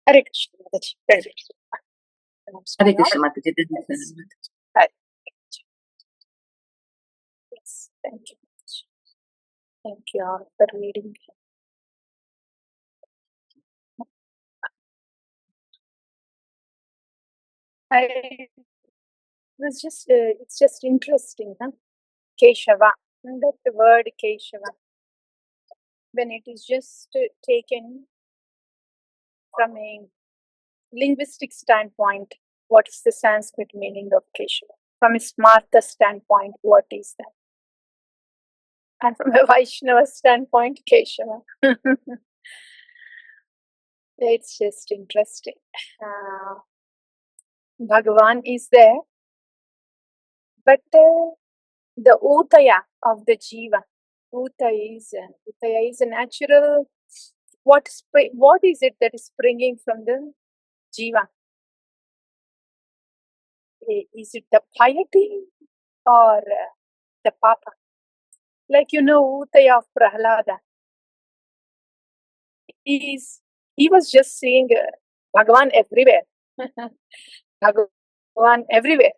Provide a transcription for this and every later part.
Hare Krishna, Mataji. Hare Krishna. Hare Krishna, Mataji. Hare. Yes, thank you. Thank you all for reading. I was just, it's just interesting, huh? Keshava. That word Keshava, when it is just taken from a linguistic standpoint, what is the Sanskrit meaning of Keshava? From a Smarta standpoint, what is that? And from a Vaishnava standpoint, Keshava. It's just interesting. Bhagavan is there, but the utaiah of the jiva, utaiah is a natural. What is it that is springing from the jiva? Is it the piety or the papa? Like utaiah of Prahlada. He was just seeing Bhagavan everywhere. Bhagavan everywhere.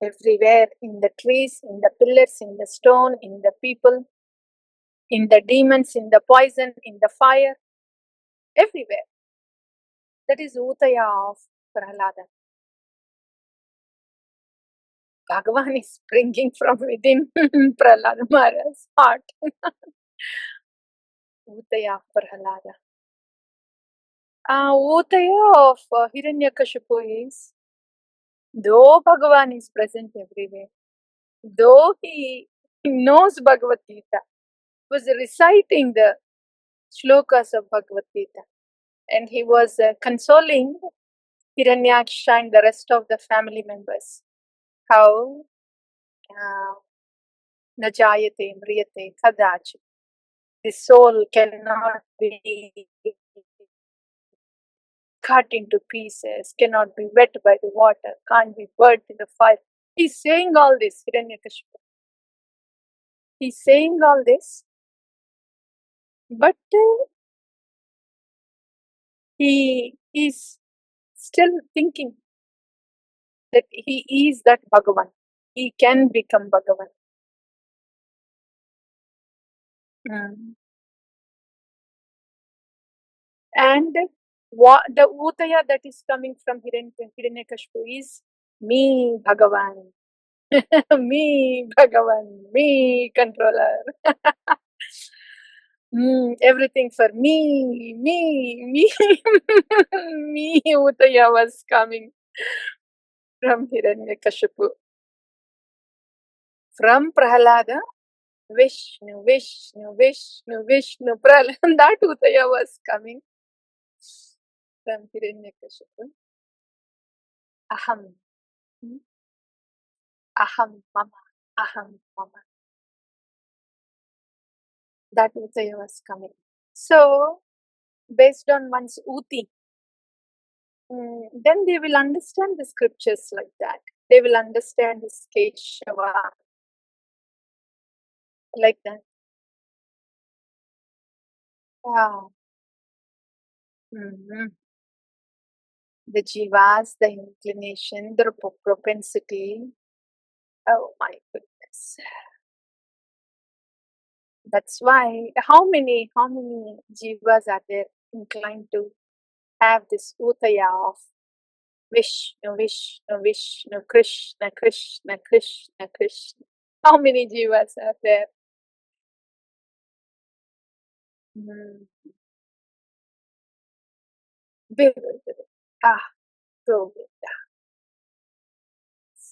Everywhere, in the trees, in the pillars, in the stone, in the people, in the demons, in the poison, in the fire, everywhere. That is utaiah of Prahlada. Bhagavan is springing from within Prahlada Maharaj's heart. Utaiah of Prahlada. Utaiah of Hiranyakashipu is, though Bhagavan is present everywhere, though he knows Bhagavad Gita, was reciting the shlokas of Bhagavad Gita, and he was consoling Hiranyaksha and the rest of the family members. How na jayate mriyate kadachit. The soul cannot be cut into pieces, cannot be wet by the water, can't be burnt in the fire. He's saying all this, Hiranyakashipu. He's saying all this, but he is still thinking that he is that Bhagavan. He can become Bhagavan. And the utaiah that is coming from Hiranyakashipu is me, Bhagavan. Me, Bhagavan. Me, controller. Everything for me. Me, utaiah was coming from Hiranyakashipu. From Prahlada, Vishnu, Prahlada. That utaiah was coming from Hiranyakashipu. Aham. Aham mama. That utaiah was coming. So, based on one's uti, then they will understand the scriptures like that. They will understand this Keshava like that. The jivas, the inclination, the propensity. Oh my goodness. That's why, how many jivas are there inclined to have this utaiah of Vishnu, Krishna, Krishna, Krishna, Krishna. How many jivas are there?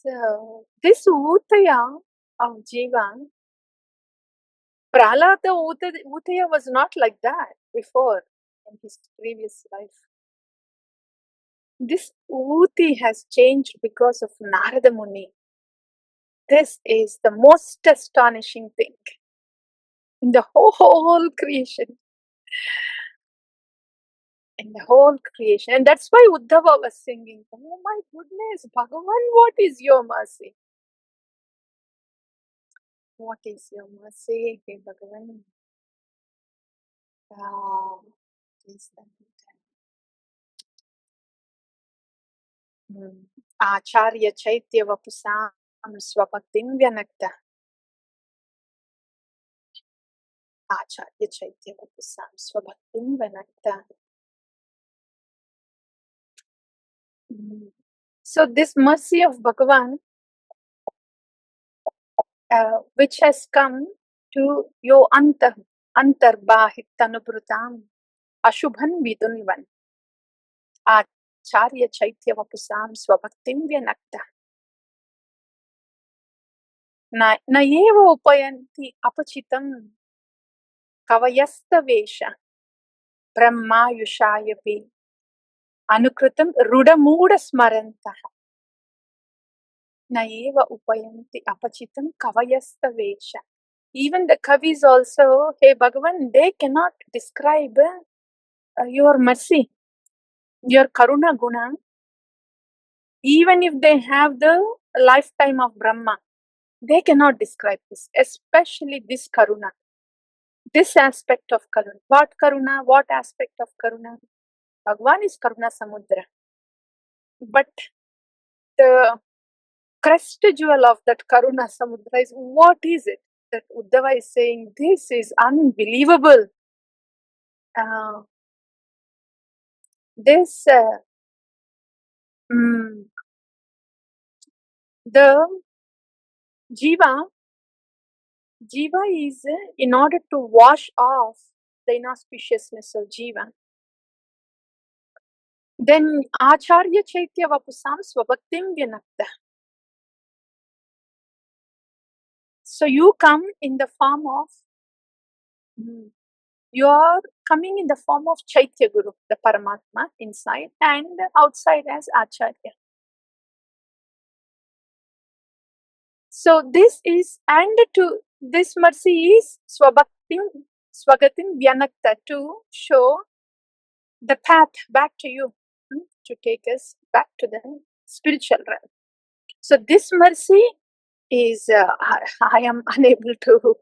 So, this utaiah of jiva, Prahlada utaiah was not like that before in his previous life. This uti has changed because of Narada Muni. This is the most astonishing thing in the whole creation. And that's why Uddhava was singing, oh my goodness, Bhagavan, what is your mercy? What is your mercy, Bhagavan? Is that Acharya Chaitya Vapusam Swabhaktim Vyanakta. Acharya Chaitya Vapusam Swabhaktim Vyanakta. So this mercy of Bhagavan, which has come to yo antarbahit tanubrutam ashubhan vidunvan. Acharya Chaitya Vapusam Swabhaktim Vyanakta. Naiva upayanti apachitam kavayasta vesha brahmayushayapi anukritam rudamuda smarantah. Naiva upayanti apachitam kavayasta vesha. Even the kavis also, hey Bhagavan, they cannot describe your mercy, your karuna guna, even if they have the lifetime of Brahma. They cannot describe this, especially this karuna, this aspect of karuna. What karuna? What aspect of karuna? Bhagavan is karuna samudra. But the crest jewel of that karuna samudra is, what is it? That Uddhava is saying, this is unbelievable. The jiva is, in order to wash off the inauspiciousness of jiva, then Acharya Chaitya Vapusam Swabhaktim Vyanakta. So you come in the form of, you are coming in the form of Chaitya Guru, the Paramatma inside, and outside as Acharya. So this is, and to this mercy is Swagatim Vyanakta, to show the path back to you, to take us back to the spiritual realm. So this mercy is, I am unable to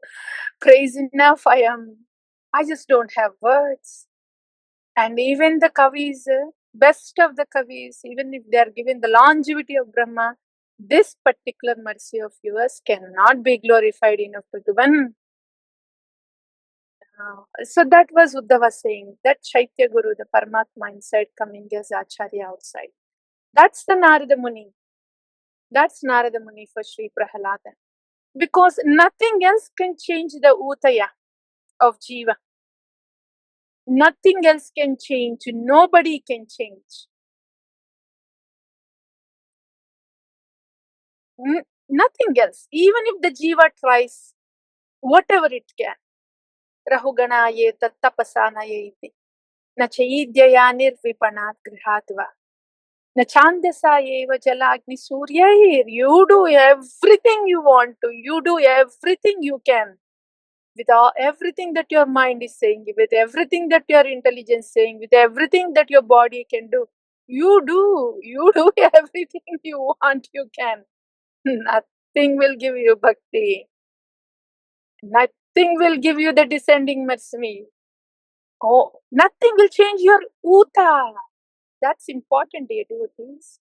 praise enough. I just don't have words. And even the kavis, best of the kavis, even if they are given the longevity of Brahma, this particular mercy of yours cannot be glorified enough, Bhagavan. So that was Uddhava saying, that Chaitya Guru, the Paramatma inside, coming as Acharya outside. That's the Narada Muni. That's Narada Muni for Sri Prahalada. Because nothing else can change the utaiah of jiva. Nothing else can change. Nobody can change. Nothing else. Even if the jiva tries whatever it can. rahūgaṇaitat tapasā na cejyayā nirvapaṇād gṛhād na chandasā jalāgni-sūryair. You do everything you want to. You do everything you can. With everything that your mind is saying, with everything that your intelligence is saying, with everything that your body can do, you do everything you want, you can. Nothing will give you bhakti. Nothing will give you the descending mercy. Oh, nothing will change your utaiah. That's important, dear devotees.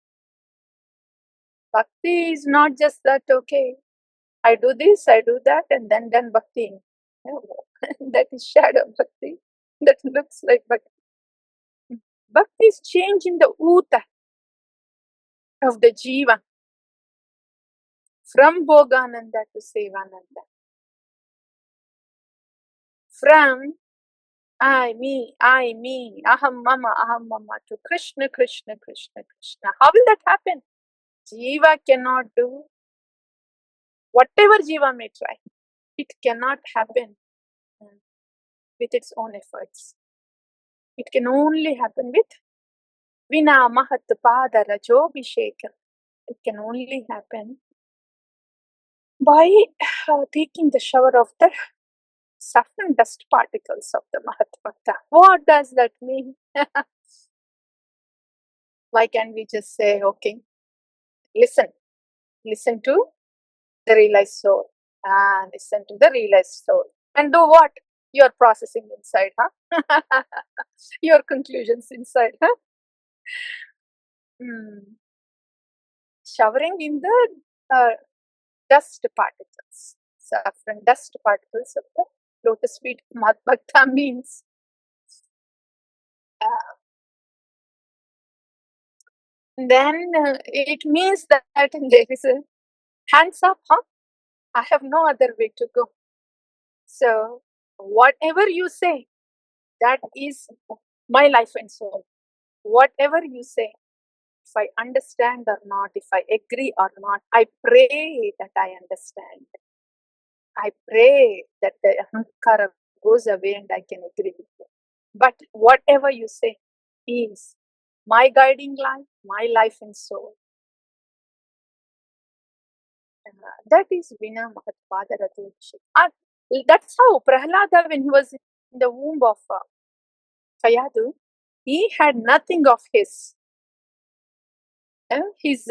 Bhakti is not just that, okay, I do this, I do that, and then bhakti. No, that is shadow bhakti. That looks like bhakti. Bhakti is changing the utaiah of the jiva from bhogananda to sevananda. From I, me, aham mama, to Krishna, Krishna, Krishna, Krishna. How will that happen? Jiva cannot do whatever jiva may try. It cannot happen with its own efforts. It can only happen with vinā, mahat-pāda-rajo, bhiṣekam. It can only happen by taking the shower of the saffron dust particles of the mahat-pāda. What does that mean? Why can't we just say, okay, listen to the realized soul, listen to the realized soul, and do what? Your processing inside, huh? Your conclusions inside, huh? Showering in the dust particles, saffron dust particles of the lotus feet. Mahat-pāda means then it means that there is a hands up, huh? I have no other way to go. So whatever you say, that is my life and soul. Whatever you say, if I understand or not, if I agree or not, I pray that I understand. I pray that the ahankara goes away and I can agree with you. But whatever you say is my guiding light, my life and soul. That is vinā mahat-pāda-rajo. That's how Prahlada, when he was in the womb of Kayadu, he had nothing of his. His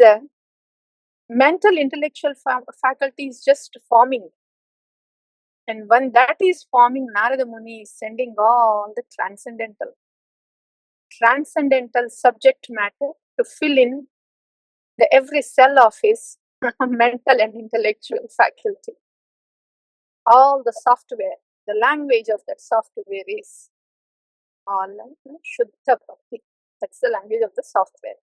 mental, intellectual faculty is just forming. And when that is forming, Narada Muni is sending all the transcendental subject matter to fill in the every cell of his mental and intellectual faculty. All the software, the language of that software is all Shuddha Bhakti. That's the language of the software.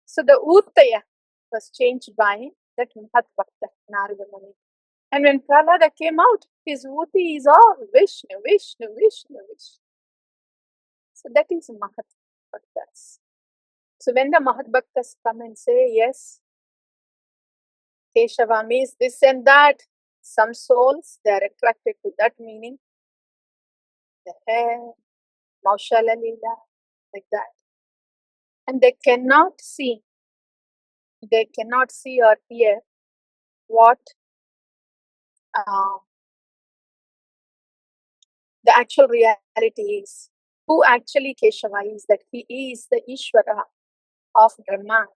So the utiah was changed by that mahat-bhakta, Narada Muni. And when Prahlada came out, his uti is all Vishnu, Vishnu, Vishnu, Vishnu. So that is mahat-bhaktas. So when the mahat-bhaktas come and say, yes, Keshava means this and that, some souls, they are attracted to that meaning. The hair, Maushala Leela, like that. And they cannot see or hear what the actual reality is. Who actually Keshava is, that he is the Ishvara of Brahma,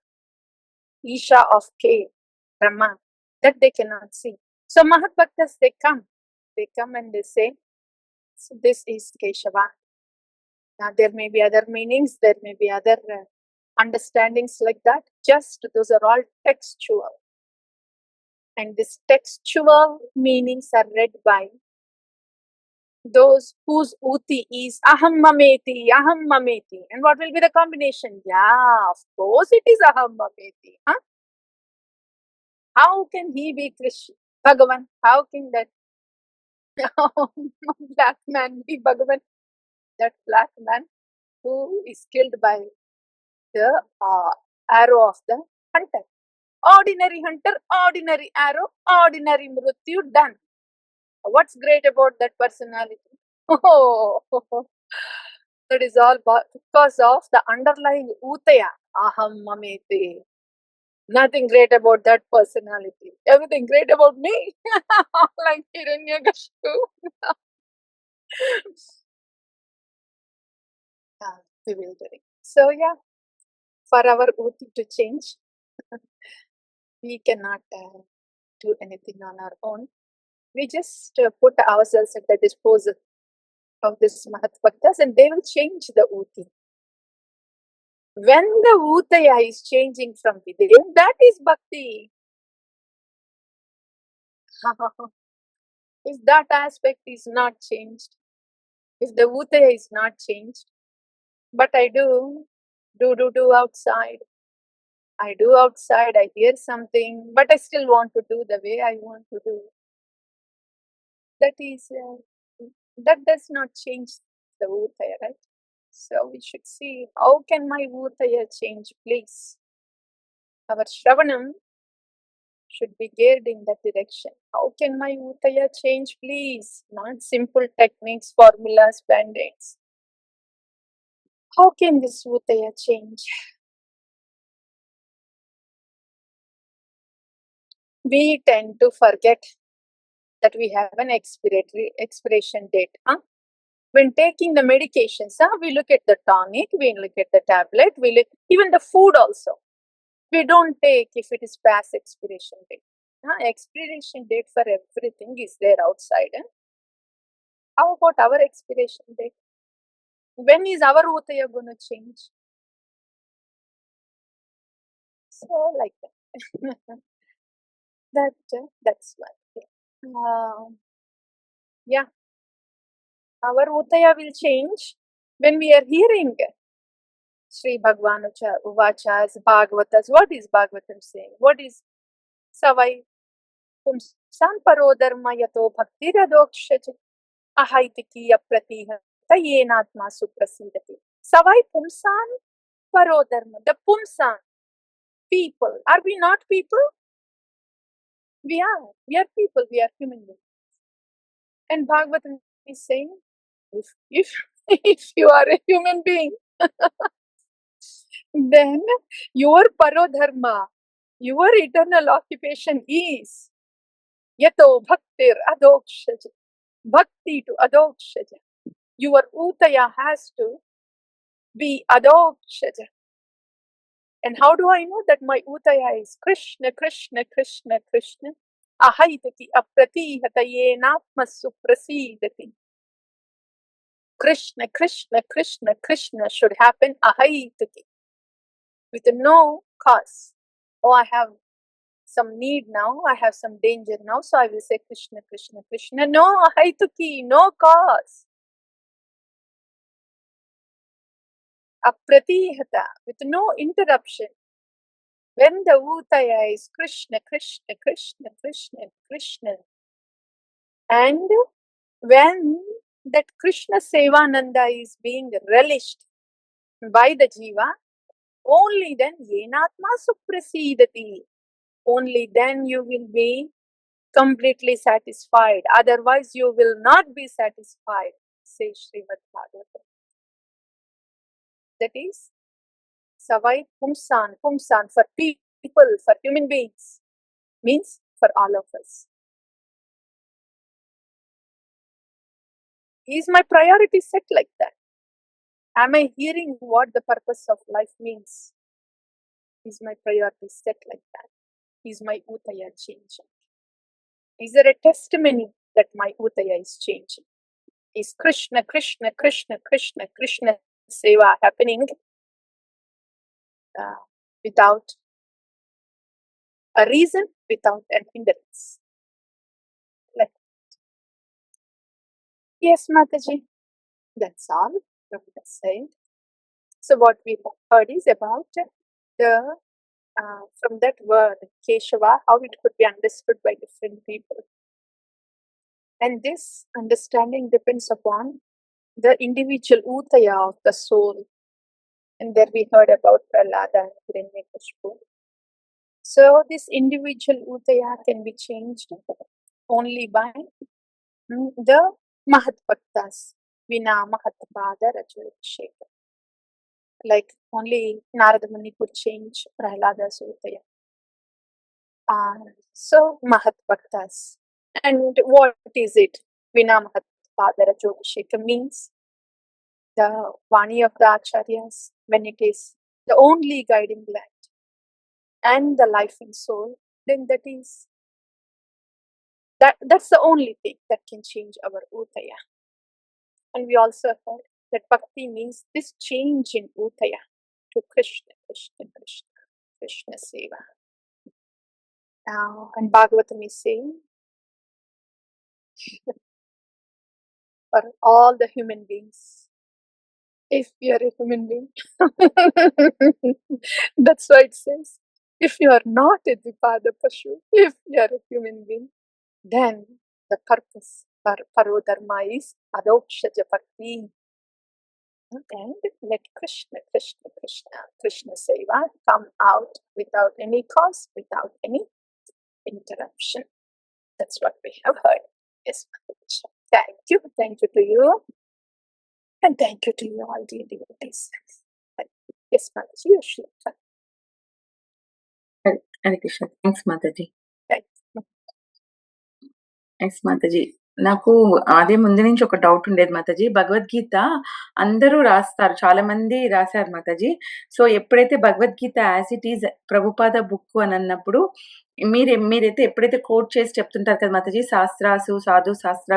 Isha of K, Brahma, that they cannot see. So Mahat-bhaktas, they come and they say, so this is Keshava. Now there may be other meanings, there may be other understandings like that. Just those are all textual. And these textual meanings are read by those whose uti is aham mameti, aham mameti. And what will be the combination? Yeah, of course it is aham mameti. Huh? How can he be Krishna, Bhagavan? How can that black man be Bhagavan? That black man who is killed by the arrow of the hunter. Ordinary hunter, ordinary arrow, ordinary mrityu, done. What's great about that personality? Oh, that is all because of the underlying utaiah, aham mameti. Nothing great about that personality. Everything great about me. Like Hiranyakashipu. Bewildering. So yeah, for our uti to change, we cannot do anything on our own. We just put ourselves at the disposal of this mahat-bhaktas and they will change the uti. When the utaiah is changing from within, that is bhakti. If that aspect is not changed, if the utaiah is not changed, but I do outside. I do outside, I hear something, but I still want to do the way I want to do. That is, that does not change the utaiah, right? So we should see, how can my utaiah change, please? Our shravanam should be geared in that direction. How can my utaiah change, please? Not simple techniques, formulas, band-aids. How can this utaiah change? We tend to forget that we have an expiration date. Huh? When taking the medications, we look at the tonic, we look at the tablet, we look even the food also. We don't take if it is past expiration date. Expiration date for everything is there outside. How about our expiration date? When is our utaiah going to change? So like that. That's why. Yeah, our utaiah will change when we are hearing Sri Bhagwan Uvachas, Bhagavatas. What is Bhagavatam saying? What is Savai Pumsan Paro Dharma Yato Bhakti Radokshaj Ahaitiki Apratiha Tayenatma Suprasidati. Savai Pumsan Paro Dharma. The Pumsan, people. Are we not people? We are. We are people. We are human beings. And Bhagavatam is saying, if you are a human being, then your parodharma, your eternal occupation is yato bhaktir adokshaja. Bhakti to adokshaja. Your utaiah has to be adokshaja. And how do I know that my utaiah is Krishna, Krishna, Krishna, Krishna? Ahaitaki apratihatayenatma suprasidati. Krishna, Krishna, Krishna, Krishna should happen ahaitaki. With no cause. Oh, I have some need now, I have some danger now, so I will say Krishna, Krishna, Krishna. No, ahaituki, no cause. Apratihata, with no interruption. When the utaiah is Krishna, Krishna, Krishna, Krishna, Krishna, and when that Krishna Sevananda is being relished by the jiva, only then yenatma suprasidati. Only then you will be completely satisfied. Otherwise, you will not be satisfied, says Srimad Bhagavatam. That is, Savai Pumsan, Pumsan for people, for human beings, means for all of us. Is my priority set like that? Am I hearing what the purpose of life means? Is my priority set like that? Is my utaiah changing? Is there a testimony that my utaiah is changing? Is Krishna, Krishna, Krishna, Krishna, Krishna seva happening without a reason, without an hindrance? Like, yes, Mataji, that's all from the side. So what we heard is about the from that word Keshava, how it could be understood by different people. And this understanding depends upon the individual utaiah of the soul. And there we heard about Prahlada and Hiranyakashipu. So this individual utaiah can be changed only by the mahat-bhaktas, vinā, mahat-pāda-rajo, bhiṣekam. Like only Narada Muni could change Prahlada's utaiah. So mahat-bhaktas. And what is it? Vinā, mahat-pāda-rajo, bhiṣekam means the Vani of the Acharyas, when it is the only guiding light and the life in soul, then that's the only thing that can change our utaiah. And we also heard that bhakti means this change in utaiah to Krishna, Krishna, Krishna, Krishna seva. And Bhagavatam is saying for all the human beings, if you are a human being, that's why it says, if you are not a Dvipada Pashu, if you are a human being, then the purpose for parodharma is adokshaja bhakti. And let Krishna, Krishna, Krishna, Krishna seva come out without any cause, without any interruption. That's what we have heard. Yes, thank you to you. And thank you to you all, dear devotees. Yes, Mataji, you should. Hare Krishna. Thanks, Mataji. Thanks. Thanks, Mataji. నాకు అదే ముందు నుంచి ఒక doubt ఉండేది మాతాజీ. భగవద్గీత అందరూ రాస్తారు, చాలా మంది రాశారు మాతాజీ. సో ఎప్పుడైతే Bhagavad Gita as it is Prabhupada book అని అన్నప్పుడు మీరైతే ఎప్పుడైతే కోట్ చేసి చెప్తుంటారు కదా మాతాజీ, శాస్త్రాసు సాధు శాస్త్ర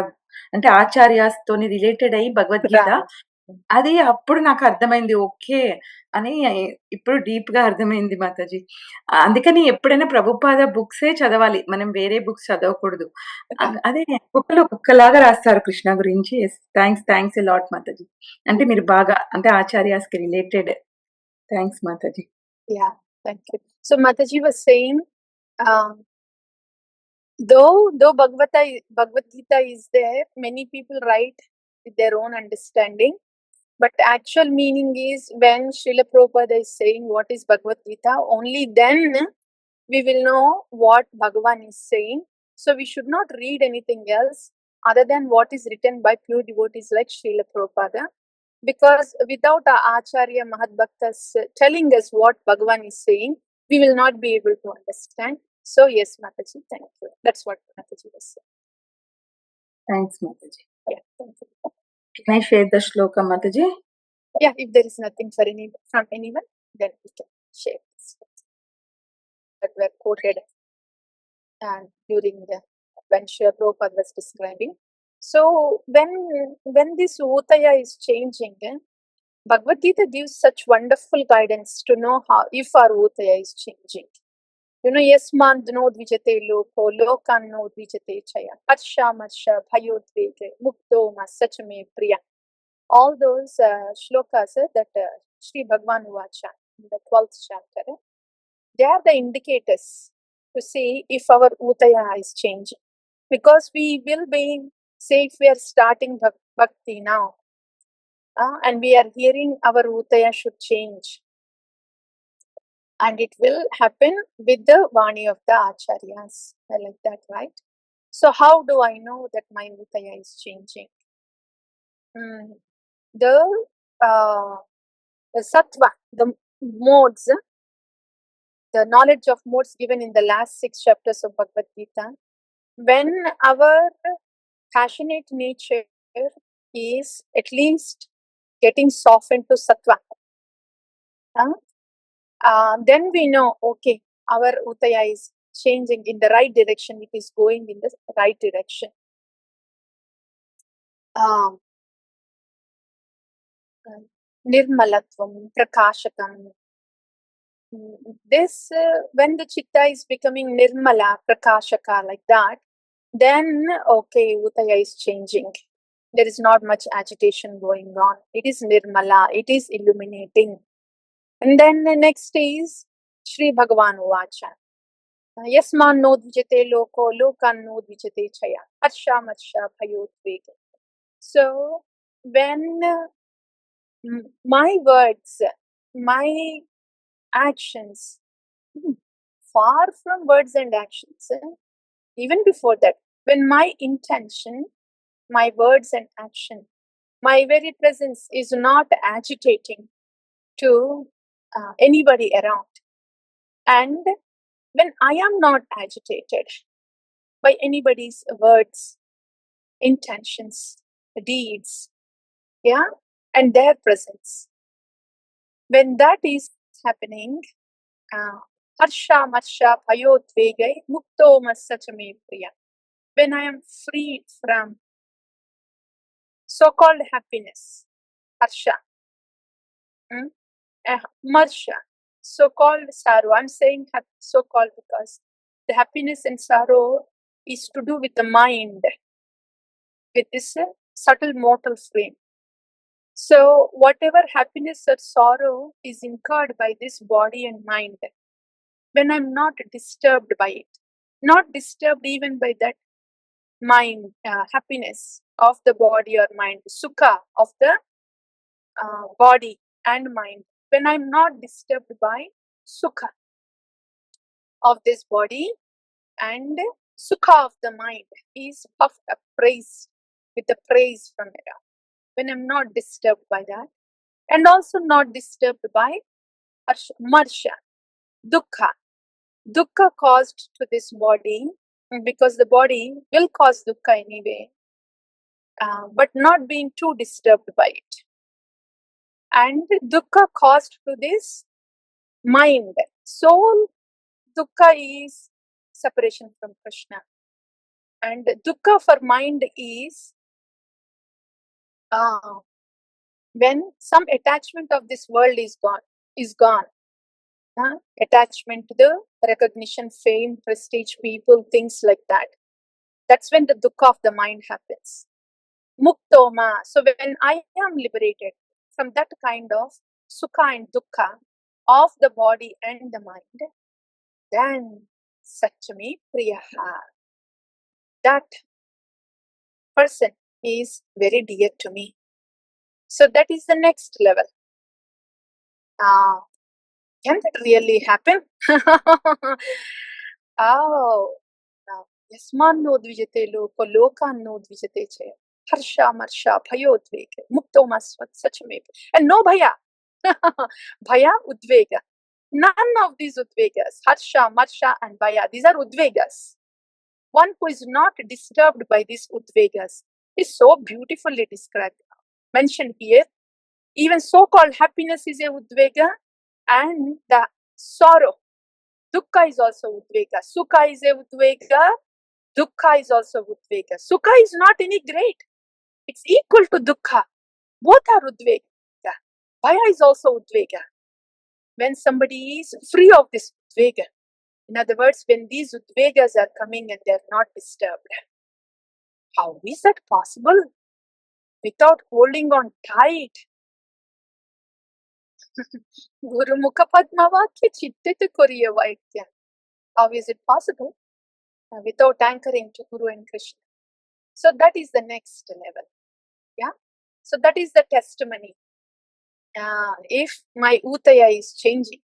అంటే ఆచార్యాస్ తోని రిలేటెడ్ అయ్యి భగవద్గీత. అది అప్పుడు నాకు అర్థమైంది. ఓకే. అని ఇప్పుడు డీప్‌గా అర్థమైంది మాతాజీ. అందుకని ఎప్పుడైనా ప్రభుపాద బుక్సే చదవాలి. మనం వేరే బుక్స్ చదవకూడదు. అదే ఒక్కొక్కళ్ళు ఒక్కొక్కలాగా రాస్తారు కృష్ణ గురించి. యెస్. థాంక్స్ ఎ లాట్ మాతాజీ. అంటే మీరు బాగా అంటే ఆచార్యాస్‌కి రిలేటెడ్. థాంక్స్ మాతాజీ. Yeah, thank you. So Mataji was saying, though Bhagavad Gita is there, many people write with their own understanding. But actual meaning is when Srila Prabhupada is saying what is Bhagavad Gita, only then we will know what Bhagavan is saying. So we should not read anything else other than what is written by pure devotees like Srila Prabhupada. Because without our Acharya Mahat-Bhaktas telling us what Bhagavan is saying, we will not be able to understand. So yes, Mataji, thank you. That's what Mataji was saying. Thanks, Mataji. Yeah, thank you. Can I share the shloka, Mataji? Yeah, if there is nothing for from anyone, then we can share this. That were quoted during when Srila Prabhupada was describing. So when this utaiah is changing, Bhagavad Gita gives such wonderful guidance to know how if our utaiah is changing. Yasmān nodvijate loko, lokān nodvijate cejyayā, harṣāmarṣa-bhayodvegair, mukto priyaḥ. All those shlokas that Sri Bhagavan Vacha in the 12th chapter, they are the indicators to see if our utaiah is changing. Because we will be, say if we are starting Bhakti now, and we are hearing our utaiah should change. And it will happen with the Vani of the Acharyas. I like that, right? So how do I know that my utaiah is changing? The sattva, the modes, the knowledge of modes given in the last 6 chapters of Bhagavad Gita, when our passionate nature is at least getting softened to sattva, then we know, okay, our utaiah is changing in the right direction. It is going in the right direction. Nirmalatvam, prakashakam. This, when the chitta is becoming nirmala, prakashaka, like that, then okay, utaiah is changing. There is not much agitation going on. It is nirmala, it is illuminating. And then the next is Sri Bhagavan Vacha. Yasmān nodvijate loko, lokān nodvijate cejyayā, harṣāmarṣa-bhayodvegair. So when my words, my actions, far from words and actions, even before that, when my intention, my words and action, my very presence is not agitating to anybody around, and when I am not agitated by anybody's words, intentions, deeds, and their presence, when that is happening, harṣāmarṣa-bhayodvegair, mukto priyaḥ. When I am freed from so-called happiness, harsha, marsha, so-called sorrow. I'm saying so-called because the happiness and sorrow is to do with the mind, with this subtle mortal frame. So whatever happiness or sorrow is incurred by this body and mind, when I'm not disturbed by it, not disturbed even by that mind, happiness of the body or mind, sukha of the body and mind, when I'm not disturbed by sukha of this body and sukha of the mind, is puffed up, praised with the praise from around. When I'm not disturbed by that, and also not disturbed by marsha, dukkha caused to this body, because the body will cause dukkha anyway, but not being too disturbed by it. And dukkha caused to this mind, soul dukkha is separation from Krishna, and dukkha for mind is When some attachment of this world is gone. Attachment to the recognition, fame, prestige, people, things like that. That's when the dukkha of the mind happens. Mukto ma. So when I am liberated from that kind of sukha and dukkha of the body and the mind, then Satchame priyaḥ. That person is very dear to me. So that is the next level. Can that really happen? Yasmān nodvijate loko, lokān nodvijate cejyayā. harṣāmarṣa-bhayodvegair. Mukto Satchame. And no bhaya. Bhaya, udvega. None of these udvegas, harsha, marsha, and bhaya, these are udvegas. One who is not disturbed by these udvegas is so beautifully described, mentioned here. Even so-called happiness is a udvega, and the sorrow, dukkha, is also udvega. Sukha is a udvega, dukkha is also udvega. Sukha is not any great. It's equal to dukkha. Both are udvega. Bhaya is also udvega. When somebody is free of this udvega, in other words, when these udvegas are coming and they are not disturbed, how is that possible? Without holding on tight. Guru Mukha Padma Vakya Chittita Koriya Vaikya. How is it possible? Without anchoring to Guru and Krishna. So that is the next level. Yeah. So that is the testimony. If my utaiah is changing,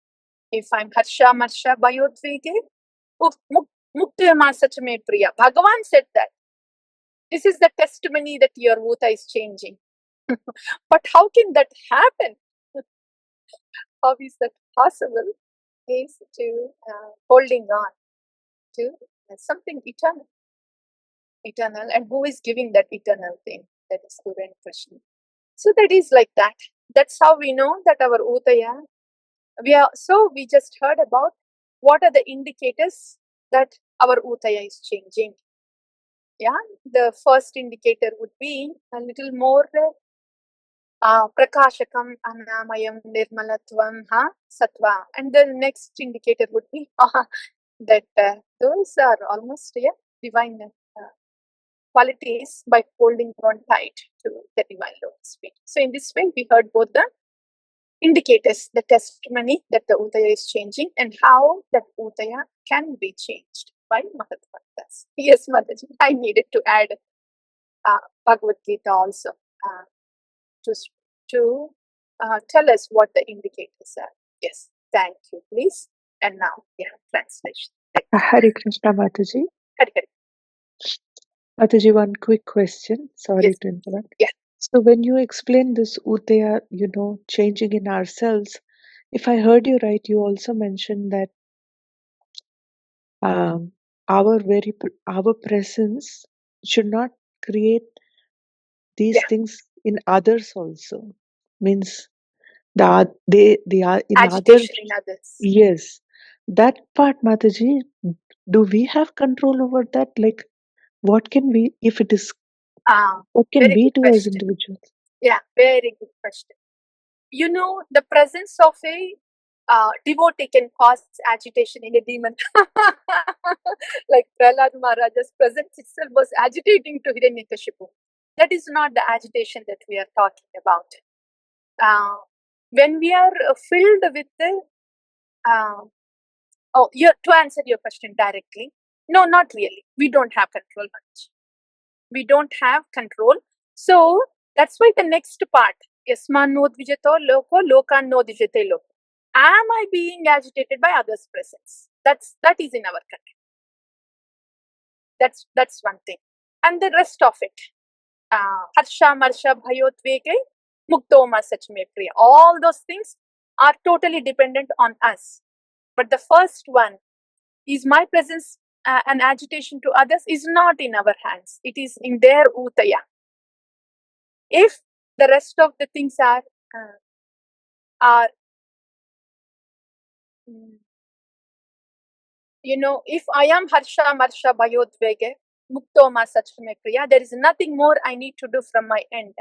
if I'm harṣāmarṣa-bhayodvegair, mukto Satchame priyaḥ. Bhagavan said that. This is the testimony that your utaiah is changing. But how can that happen? How is that possible? Is to holding on to something eternal. And who is giving that eternal thing? That is Guru and Krishna. So that is like that. That's how we know that our utaiah. We just heard about what are the indicators that our utaiah is changing. Yeah, the first indicator would be a little more prakāṣakam, anamayam, nirmalatvam, sattva. And the next indicator would be that those are almost divine qualities by holding on tight to the divine lotus feet. So in this way, we heard both the indicators, the testimony that the utaiah is changing and how that utaiah can be changed by mahat-pāda-rajo. Yes, Mataji, I needed to add Bhagavad Gita also to tell us what the indicators are. Yes, thank you, please. And now we have translation. Hare Krishna, Mataji. Hare Hare. Mataji, one quick question. Sorry Yes. to interrupt. Yeah. So when you explain this utaiah, changing in ourselves, if I heard you right, you also mentioned that our presence should not create these things in others also. Means they are in Agitation others. in others. Yes. That part, Mataji, do we have control over that? Like, what can we, if it is, what can Very we good do as question. individuals? Yeah, very good question. The presence of a devotee can cause agitation in a demon. Like Prahlad Maharaja's presence itself was agitating to Hiranyakashipu. That is not the agitation that we are talking about. When we are filled with the to answer your question directly, no, not really. We don't have control much. We don't have control. So that's why the next part, yasmān nodvijate loko, lokān nodvijate loko. Am I being agitated by others' presence? That is in our control. That's one thing. And the rest of it, harṣāmarṣa-bhayodvegair, mukto Satchame priyaḥ. All those things are totally dependent on us. But the first one, is my presence an agitation to others, is not in our hands. It is in their utaiah. If the rest of the things are if I am harṣāmarṣa-bhayodvegair, mukto Satchame priyaḥ, there is nothing more I need to do from my end.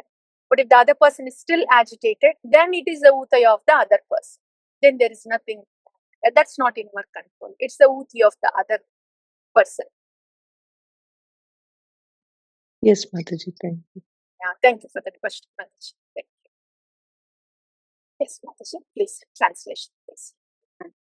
But if the other person is still agitated, then it is the utiah of the other person. Then there is nothing. That's not in our control. It's the utiah of the other person. Yes, Mataji, thank you. Yeah, thank you for that question, Mataji. Thank you. Yes, Mataji, please, translation, please.